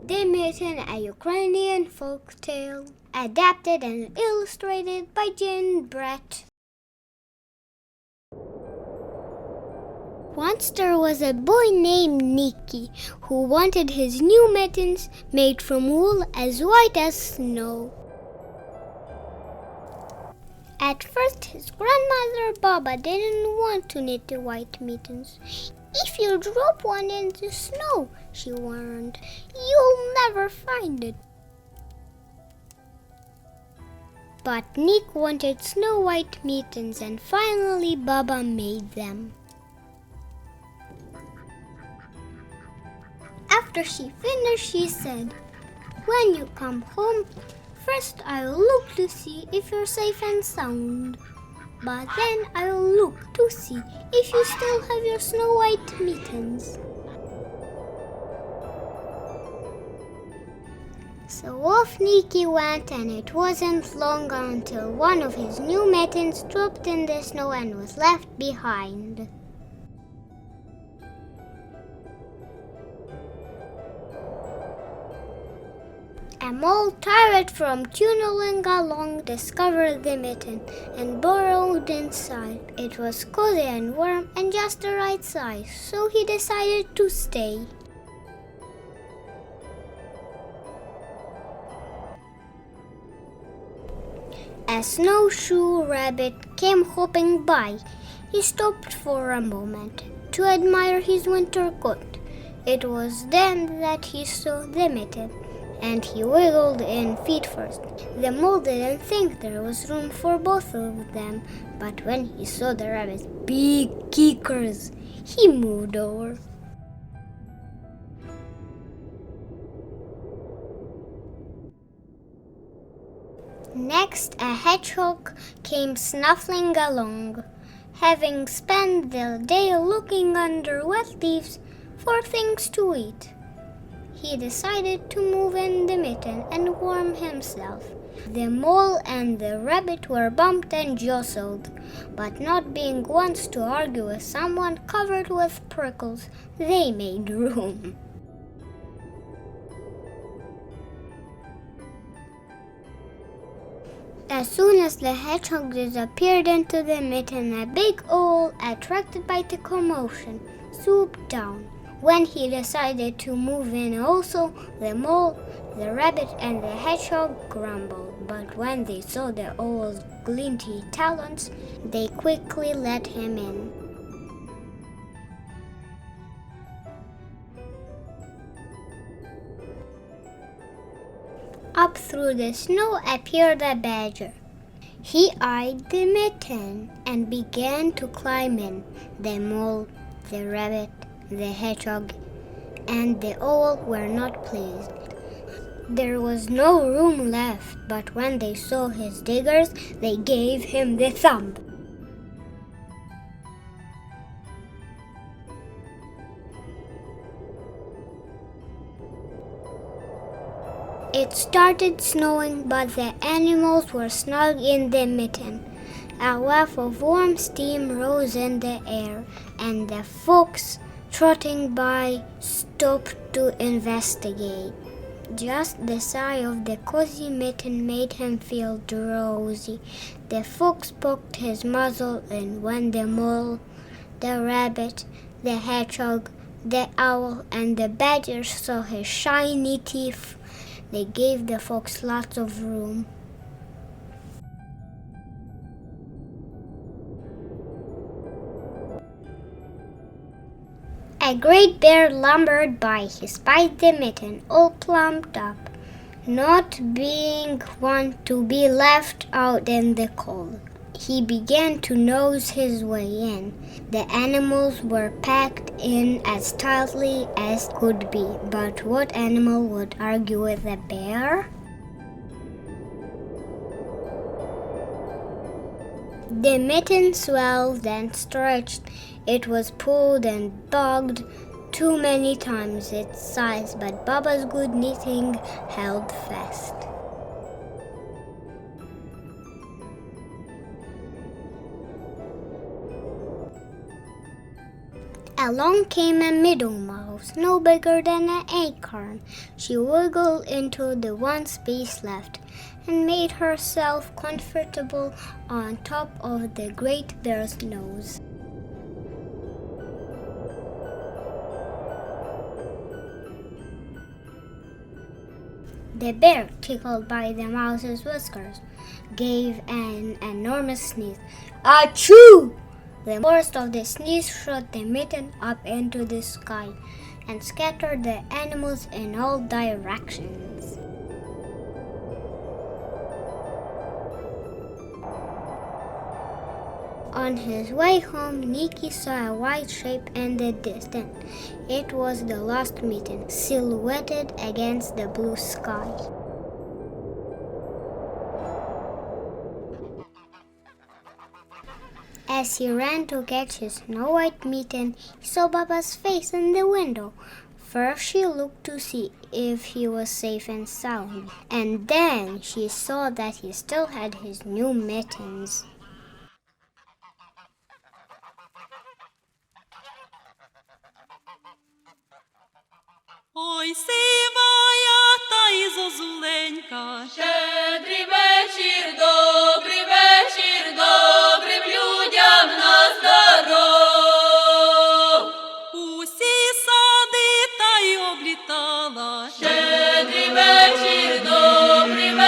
The Mitten, a Ukrainian folk tale, adapted and illustrated by Shchedryk. Once there was a boy named Nicki who wanted his new mittens made from wool as white as snow. At first, his grandmother Baba didn't want to knit the white mittens. "If you drop one in the snow," she warned, "you'll never find it." But Nick wanted snow white mittens, and finally Baba made them. After she finished, she said, "When you come home, first I'll look to see if you're safe and sound. But then I'll look to see if you still have your snow white mittens." So off Nicki went, and it wasn't long until one of his new mittens dropped in the snow and was left behind. A mole, tired from tunneling along, discovered the mitten and burrowed inside. It was cozy and warm and just the right size, so he decided to stay. A snowshoe rabbit came hopping by. He stopped for a moment to admire his winter coat. It was then that he saw the mitten, and he wiggled in feet first. The mole didn't think there was room for both of them, but when he saw the rabbit's big kickers, he moved over. Next, a hedgehog came snuffling along. Having spent the day looking under wet leaves for things to eat, he decided to move in the mitten and warm himself. The mole and the rabbit were bumped and jostled, but not being ones to argue with someone covered with prickles, they made room. As soon as the hedgehog disappeared into the mitten, a big owl, attracted by the commotion, swooped down. When he decided to move in also, the mole, the rabbit, and the hedgehog grumbled. But when they saw the owl's glinty talons, they quickly let him in. Up through the snow appeared a badger. He eyed the mitten and began to climb in. The mole, the rabbit, the hedgehog, and the owl were not pleased. There was no room left, but when they saw his diggers, they gave him the thumb. It started snowing, but the animals were snug in the mitten. A waft of warm steam rose in the air, and the fox trotting by stopped to investigate. Just the sight of the cozy mitten made him feel drowsy. The fox poked his muzzle in when the mole, the rabbit, the hedgehog, the owl, and the badger saw his shiny teeth. They gave the fox lots of room. A great bear lumbered by. He spied the mitten, all plumped up, not being one to be left out in the cold. He began to nose his way in. The animals were packed in as tightly as could be, but what animal would argue with a bear? The mitten swelled and stretched. It was pulled and tugged, too many times its size, but Baba's good knitting held fast. Along came a meadow mouse, no bigger than an acorn. She wiggled into the one space left and made herself comfortable on top of the great bear's nose. The bear, tickled by the mouse's whiskers, gave an enormous sneeze. Achoo! The worst of the sneeze shot the mitten up into the sky and scattered the animals in all directions. On his way home, Nicki saw a white shape in the distance. It was the lost mitten, silhouetted against the blue sky. As he ran to catch his snow-white mitten, he saw Baba's face in the window. First she looked to see if he was safe and sound, and then she saw that he still had his new mittens. Ой, сивая та й зозуленька, щедрий вечір, добрим людям на здоров. Усі сади та й облітала, щедрий вечір, добрим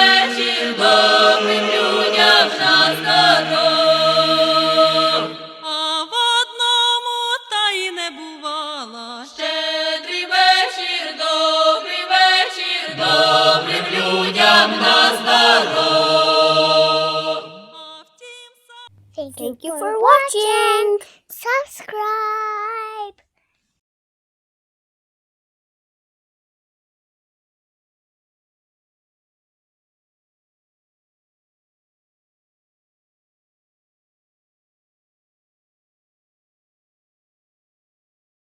людям на здоров. А в одному та й не бувала, добрим людям на здоров. Thank you for watching. Subscribe.